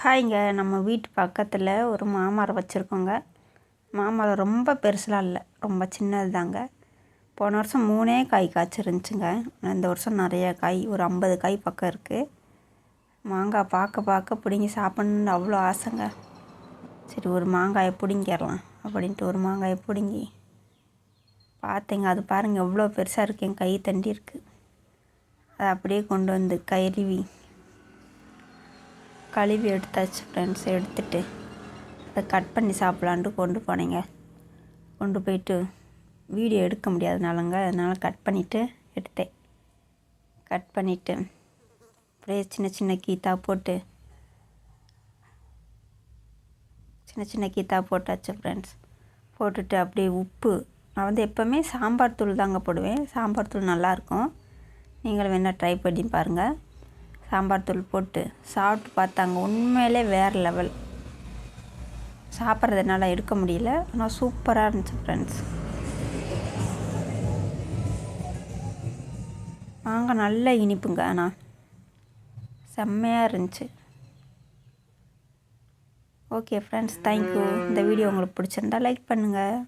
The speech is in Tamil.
ஹாய்ங்க. நம்ம வீட்டு பக்கத்தில் ஒரு மாமரம் வச்சுருக்கோங்க. மாமரம் ரொம்ப பெருசுலாம் இல்லை, ரொம்ப சின்னது தாங்க. போன வருஷம் 3 காய் காய்ச்சிருந்துச்சுங்க. இந்த வருஷம் நிறைய காய், ஒரு 50 காய் பக்கம் இருக்குது. மாங்காய் பார்க்க பிடுங்கி சாப்பிட்ணுன்னு அவ்வளோ ஆசைங்க. சரி, ஒரு மாங்காயை பிடுங்கிடலாம் அப்படின்ட்டு ஒரு மாங்காயை பிடுங்கி பார்த்தேங்க. அது பாருங்கள் எவ்வளோ பெருசாக இருக்குது, என் கை தண்டி இருக்குது. அதை அப்படியே கொண்டு வந்து கழுவி எடுத்தாச்சு ஃப்ரெண்ட்ஸ். எடுத்துட்டு அதை கட் பண்ணி சாப்பிட்லான்ட்டு கொண்டு போனேங்க. கொண்டு போயிட்டு வீடியோ எடுக்க முடியாதுனாலங்க, அதனால் கட் பண்ணிவிட்டு எடுத்தேன். கட் பண்ணிவிட்டு அப்படியே சின்ன சின்ன கீத்தா போட்டாச்சு ஃப்ரெண்ட்ஸ். போட்டுட்டு அப்படியே உப்பு, நான் வந்து எப்போவுமே சாம்பார் தூள் தாங்க போடுவேன். சாம்பார் தூள் நல்லாயிருக்கும், நீங்களும் வேணால் ட்ரை பண்ணி பாருங்கள். சாம்பார் தூள் போட்டு சாப்பிட்டு பார்த்தாங்க, உண்மையிலே வேறு லெவல். சாப்பிட்றதுனால எடுக்க முடியல, ஆனால் சூப்பராக இருந்துச்சு ஃப்ரெண்ட்ஸ். மாங்காய் நல்ல இனிப்புங்க, ஆனால் செம்மையாக இருந்துச்சு. Okay friends, thank you. இந்த வீடியோ உங்களுக்கு பிடிச்சிருந்தா லைக் பண்ணுங்கள்.